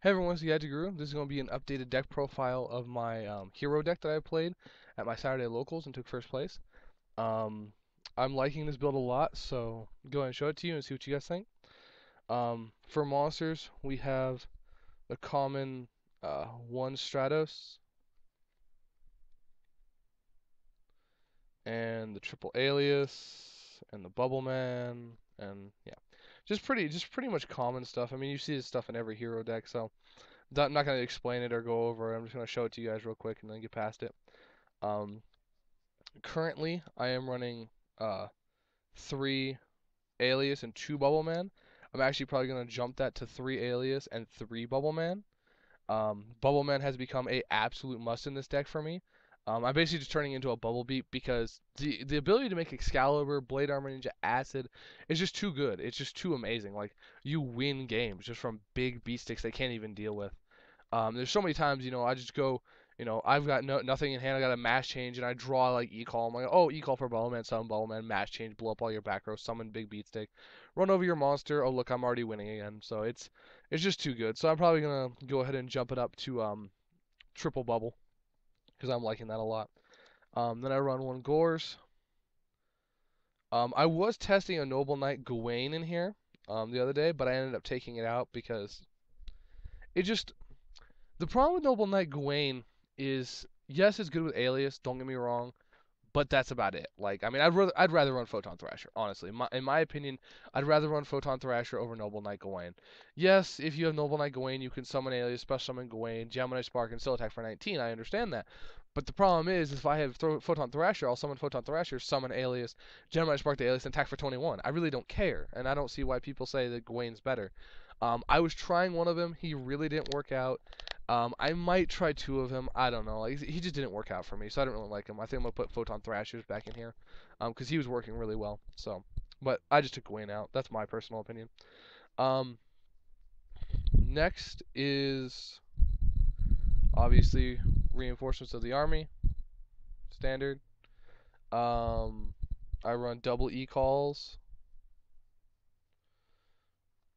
Hey everyone, it's Guru. This is going to be an updated deck profile of my hero deck that I played at my Saturday locals and took first place. Um, I'm liking this build a lot, so go ahead and show it to you and see what you guys think. For monsters, we have the common 1 Stratos and the triple Alias and the Bubble Man and yeah, just pretty much common stuff. I mean, you see this stuff in every hero deck, so I'm not going to explain it or go over it. I'm just going to show it to you guys real quick and then get past it. Um, Currently, I am running 3 Alias and 2 Bubble Man. I'm actually probably going to jump that to 3 Alias and 3 Bubble Man. Bubble Man has become a absolute must in this deck for me. I'm basically just turning into a Bubble Beat because the ability to make Excalibur, Blade Armor Ninja, Acid is just too good. It's just too amazing. Like, you win games just from big beat sticks they can't even deal with. There's so many times, I just go, I've got nothing in hand. I got a mass change, and I draw like E-call. I'm like, oh, E-call for Bowman, summon Bowman, mass change, blow up all your back row, summon big beat stick, run over your monster. Oh, look, I'm already winning again. So it's just too good. So I'm probably gonna go ahead and jump it up to triple bubble because I'm liking that a lot. Then I run 1 Gores. I was testing a Noble Knight Gawain in here the other day, but I ended up taking it out because it just the problem with Noble Knight Gawain is, yes, it's good with Alias. Don't get me wrong, but that's about it. Like, I mean, I'd rather run Photon Thrasher. Honestly, in my opinion, I'd rather run Photon Thrasher over Noble Knight Gawain. Yes, if you have Noble Knight Gawain, you can summon Alias, special summon Gawain, Gemini Spark, and still attack for 19. I understand that. But the problem is, if I have Photon Thrasher, I'll summon Photon Thrasher, summon Alias, Gemini Spark the Alias, and attack for 21. I really don't care, and I don't see why people say that Gawain's better. I was trying one of them. He really didn't work out. I might try 2 of him. I don't know. Like, he just didn't work out for me, so I don't really like him. I think I'm gonna put Photon Thrashers back in here, because he was working really well. So, but I just took Gawain out. That's my personal opinion. Um, Next is obviously reinforcements of the army, standard. Um, I run double E calls.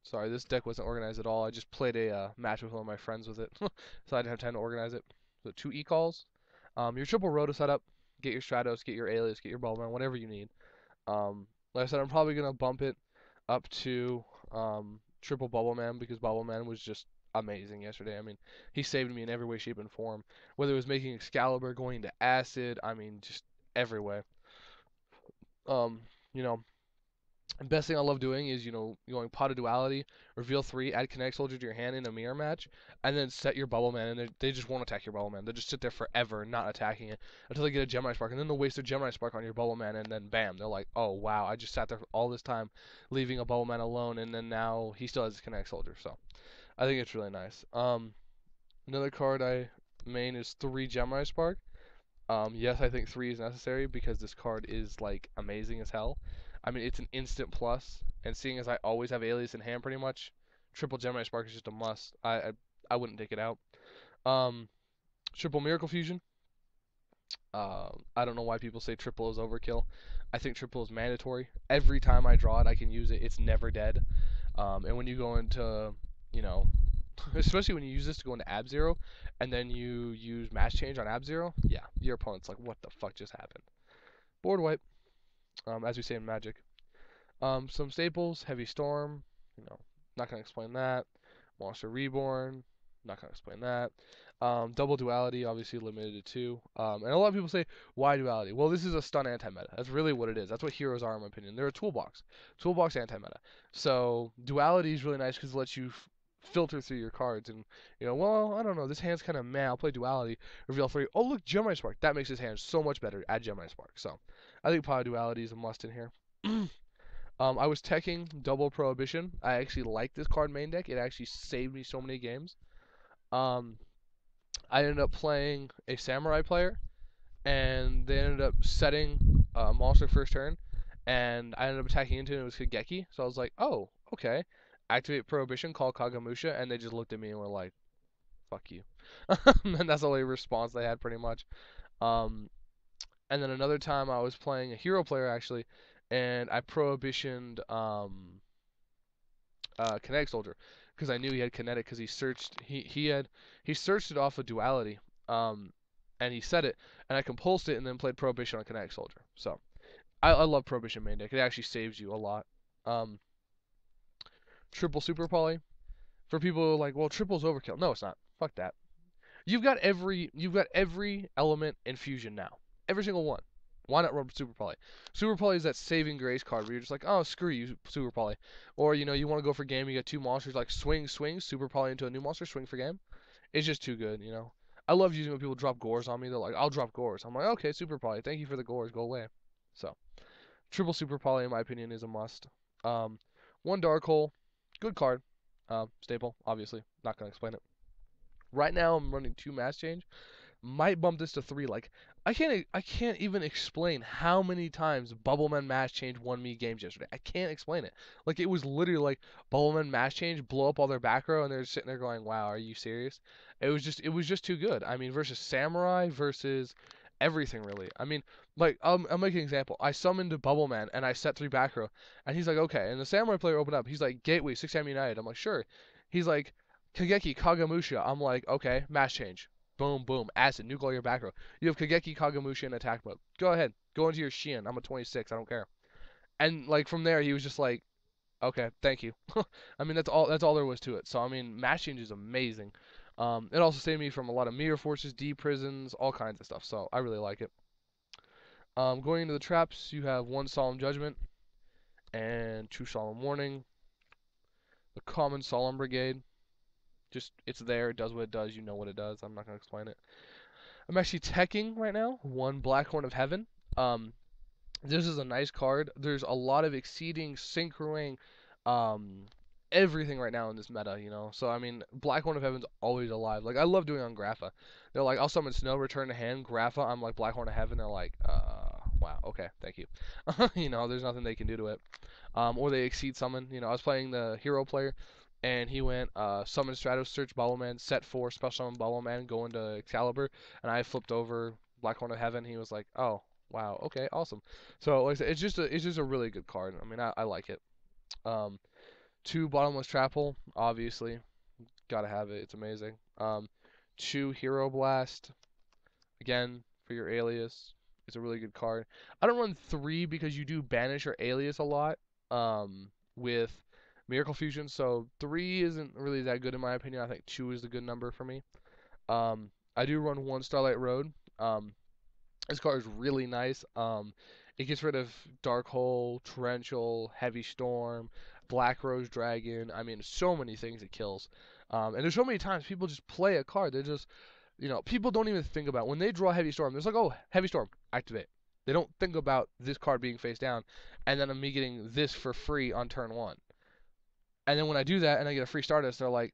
Sorry, this deck wasn't organized at all. I just played a match with one of my friends with it, so I didn't have time to organize it. So 2 E calls. Your triple roto setup. Get your Stratos, get your Alias, get your Ballman, whatever you need. Like I said, I'm probably gonna bump it up to triple Bubble Man because Bubble Man was just amazing yesterday. I mean, he saved me in every way, shape, and form. Whether it was making Excalibur, going to Acid, I mean, just every way. Um, you know, Best thing I love doing is, going Pot of Duality, reveal 3, add Kinetic Soldier to your hand in a mirror match, and then set your Bubble Man, and they just won't attack your Bubble Man. They'll just sit there forever not attacking it until they get a Gemini Spark, and then they'll waste their Gemini Spark on your Bubble Man, and then bam, they're like, oh wow, I just sat there all this time leaving a Bubble Man alone, and then now he still has his Kinetic Soldier, so I think it's really nice. Another card I main is 3 Gemini Spark. Yes, I think 3 is necessary because this card is like amazing as hell. I mean, it's an instant plus, and seeing as I always have Alias in hand pretty much, triple Gemini Spark is just a must. I wouldn't take it out. Um, Triple Miracle Fusion. I don't know why people say triple is overkill. I think triple is mandatory. Every time I draw it, I can use it. It's never dead. And when you go into, you know, especially when you use this to go into Ab Zero, and then you use Mass Change on Ab Zero, yeah, your opponent's like, what the fuck just happened? Board wipe, as we say in Magic. Some staples, Heavy Storm, not gonna explain that. Monster Reborn, not gonna explain that. Double Duality, obviously limited to 2. And a lot of people say, why Duality? Well, this is a stun anti-meta. That's really what it is. That's what heroes are, in my opinion. They're a toolbox. Toolbox anti-meta. So, Duality is really nice because it lets you filter through your cards and, well, I don't know, this hand's kind of meh. I'll play Duality. Reveal 3. Oh, look, Gemini Spark. That makes his hand so much better. Add Gemini Spark. So, I think Power Duality is a must in here. I was teching Double Prohibition. I actually like this card main deck. It actually saved me so many games. Um, I ended up playing a Samurai player, and they ended up setting monster first turn, and I ended up attacking into it, and it was Kageki. So I was like, oh, okay. Activate Prohibition, call Kagamusha, and they just looked at me and were like, fuck you. And that's the only response they had, pretty much. Um, and then another time I was playing a hero player, actually, and I Prohibitioned Kinetic Soldier. because I knew he had kinetic because he searched it off of duality, um, and he said it, and I compulsed it and then played prohibition on kinetic soldier. So I love prohibition main deck. It actually saves you a lot. Um, Triple super poly for people who are like, well, triple's overkill. No, it's not. Fuck that. You've got every element in fusion now. Every single one. Why not run Super Poly? Super Poly is that saving grace card where you're just like, oh, screw you, Super Poly. Or, you want to go for game, you got two monsters, like swing, swing, Super Poly into a new monster, swing for game. It's just too good. I love using when people drop gores on me. They're like, I'll drop gores. I'm like, okay, Super Poly. Thank you for the gores. Go away. So, triple Super Poly, in my opinion, is a must. Um, one Dark Hole. Good card. Staple, obviously. Not going to explain it. Right now, I'm running two Mass Change. Might bump this to three. Like I can't even explain how many times Bubbleman Mass Change won me games yesterday. I can't explain it. Like it was literally like Bubbleman Mass Change blow up all their back row and they're sitting there going, "Wow, are you serious?" It was just too good. I mean, versus Samurai versus everything really. I mean, like I'll make an example. I summoned a Bubbleman and I set three back row and he's like, "Okay." And the Samurai player opened up. He's like, "Gateway 6 United." I'm like, "Sure." He's like, Kageki Kagamusha. I'm like, okay, Mass Change. Boom, boom, acid, nuke all your back row. You have Kageki Kagamusha in attack mode. Go ahead, go into your Shien. I'm a 26. I don't care. And like from there, he was just like, okay, thank you. I mean, that's all. That's all there was to it. So I mean, Mass Change is amazing. It also saved me from a lot of mirror forces, D prisons, all kinds of stuff. So I really like it. Going into the traps, you have one Solemn Judgment and two Solemn Warning. The common Solemn Brigade. Just it's there. It does what it does. You know what it does. I'm not gonna explain it. I'm actually teching right now. One Black Horn of Heaven. Um, this is a nice card. There's a lot of exceeding, synchroing, um, everything right now in this meta. So I mean, Black Horn of Heaven's always alive. Like I love doing on Grapha. They're like, I'll summon Snow, return to hand, Grapha. I'm like Black Horn of Heaven. They're like, wow, okay, thank you. There's nothing they can do to it. Or they exceed summon. I was playing the hero player, and he went summon Stratos, search Bubbleman, set 4, special summon Bubbleman, go into Excalibur, and I flipped over Black Horn of Heaven. He was like, oh, wow, okay, awesome. So like I said, it's just a really good card. I mean, I like it. Um, two Bottomless Trap Hole, obviously, gotta have it. It's amazing. Two Hero Blast, again for your Alias. It's a really good card. I don't run three because you do banish your Alias a lot. With Miracle Fusion, so three isn't really that good in my opinion. I think two is the good number for me. I do run one Starlight Road. This card is really nice. It gets rid of Dark Hole, Torrential, Heavy Storm, Black Rose Dragon. I mean, so many things it kills. And there's so many times people just play a card. They're just, people don't even think about when they draw Heavy Storm. There's like, oh, Heavy Storm, activate. They don't think about this card being face down, and then me getting this for free on turn one. And then when I do that and I get a free Stardust, they're like,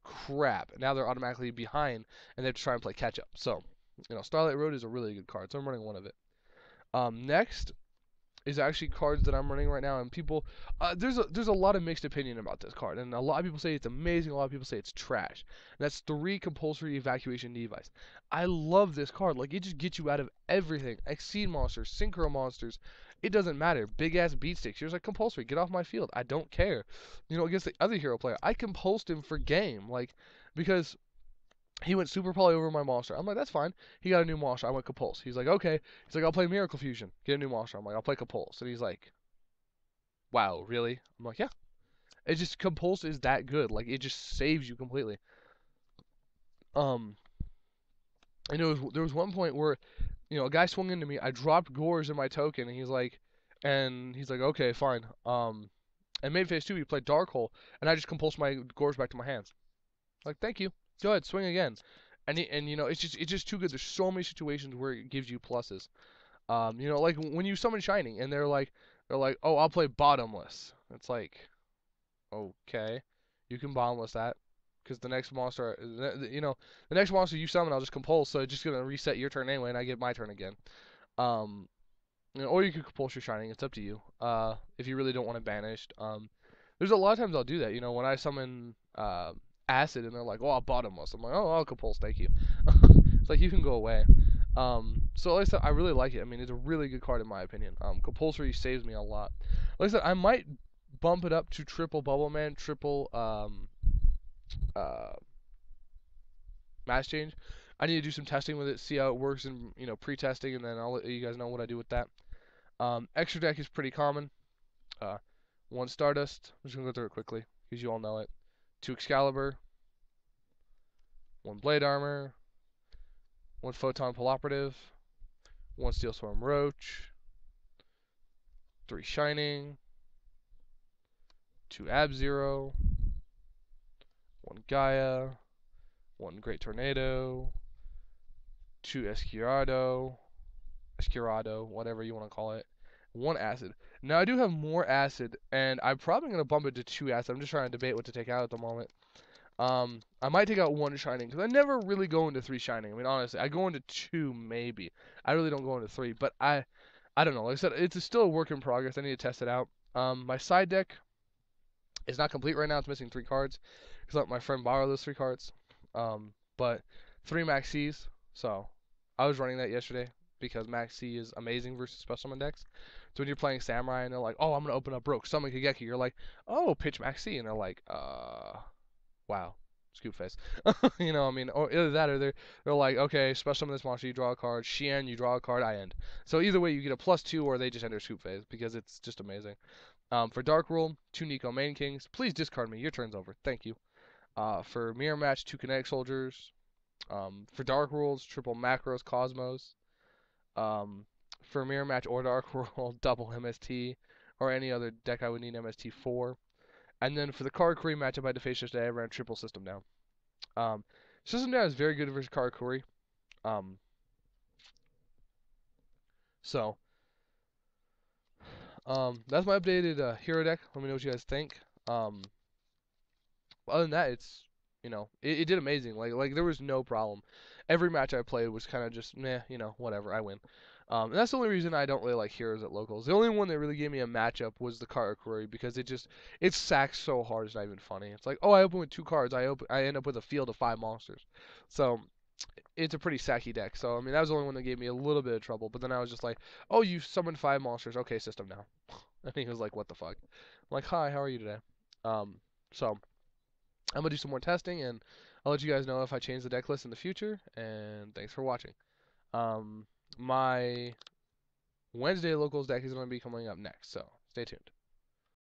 crap. Now they're automatically behind, and they have to try and play catch up. So, Starlight Road is a really good card, so I'm running one of it. Next is actually cards that I'm running right now, and people, there's a lot of mixed opinion about this card, and a lot of people say it's amazing, a lot of people say it's trash. And that's 3 compulsory evacuation device. I love this card, like it just gets you out of everything. Exceed monsters, synchro monsters, it doesn't matter. Big ass beat sticks, you're like compulsory, get off my field. I don't care. Against the other hero player, I compulsed him for game, like because he went super poly over my monster. I'm like, that's fine. He got a new monster. I went Compulse. He's like, okay. He's like, I'll play Miracle Fusion. Get a new monster. I'm like, I'll play Compulse. And he's like, wow, really? I'm like, yeah. It just, Compulse is that good. Like, it just saves you completely. Um, and there was one point where, a guy swung into me. I dropped Gores in my token, and he's like, okay, fine. And mid phase 2, he played Dark Hole, and I just compulsed my Gores back to my hands. Like, thank you. Go ahead, swing again. And it's just too good. There's so many situations where it gives you pluses. Like when you summon Shining and they're like, oh, I'll play Bottomless. It's like, okay, you can Bottomless that because the next monster, the next monster you summon, I'll just compulse. So it's just gonna reset your turn anyway, and I get my turn again. Um, or you could compulse your Shining. It's up to you. If you really don't want it banished. There's a lot of times I'll do that. When I summon Acid and they're like, oh, I'll Bottomless. I'm like, oh, I'll compulse, thank you. It's like, you can go away. So like I said, I really like it. I mean, it's a really good card in my opinion. Compulsory saves me a lot. Like I said, I might bump it up to triple Bubble Man, triple uh, match change. I need to do some testing with it, see how it works in pre-testing, and then I'll let you guys know what I do with that. Extra deck is pretty common. Uh, one Stardust. I'm just gonna go through it quickly because you all know it. Two Excalibur. One Blade Armor. One Photon Peloperative. One Steel Storm Roach. Three Shining. Two Ab-Zero. One Gaia. One Great Tornado. Two Escurado, whatever you want to call it. One Acid. Now I do have more Acid, and I'm probably gonna bump it to two Acid. I'm just trying to debate what to take out at the moment. I might take out one Shining because I never really go into three Shining. I mean, honestly, I go into two maybe. I really don't go into three, but I don't know. Like I said, it's still a work in progress. I need to test it out. My side deck is not complete right now. It's missing three cards because I let my friend borrow those three cards. But three Max C's. So I was running that yesterday because Max C is amazing versus special summon decks. So when you're playing Samurai and they're like, oh, I'm gonna open up Broke, summon Kageki, you're like, oh, pitch Max C, and they're like, wow, scoop face. You know, I mean, or either that or they're like, okay, special summon this monster, you draw a card. Shien, you draw a card, I end. So either way, you get a +2 or they just enter scoop phase because it's just amazing. For Dark Rule, two Nico Main Kings. Please discard me. Your turn's over. Thank you. For Mirror Match, two Kinetic Soldiers. For Dark Rules, triple Macros Cosmos. For Mirror Match or Dark Rule, double MST. Or any other deck I would need MST for. And then for the Karakuri matchup I had to face yesterday, I ran triple System Down. System Down is very good versus Karakuri. Um, so, that's my updated hero deck. Let me know what you guys think. Other than that, it did amazing. Like there was no problem. Every match I played was kind of just meh, whatever. I win. And that's the only reason I don't really like heroes at locals. The only one that really gave me a matchup was the Karakuri because it sacks so hard. It's not even funny. It's like, oh, I open with two cards. I end up with a field of 5 monsters. So it's a pretty sacky deck. So I mean that was the only one that gave me a little bit of trouble. But then I was just like, oh, you summoned 5 monsters. Okay, system now. And he was like, what the fuck? I'm like, hi, how are you today? So. I'm going to do some more testing, and I'll let you guys know if I change the deck list in the future, and thanks for watching. My Wednesday locals deck is going to be coming up next, so stay tuned.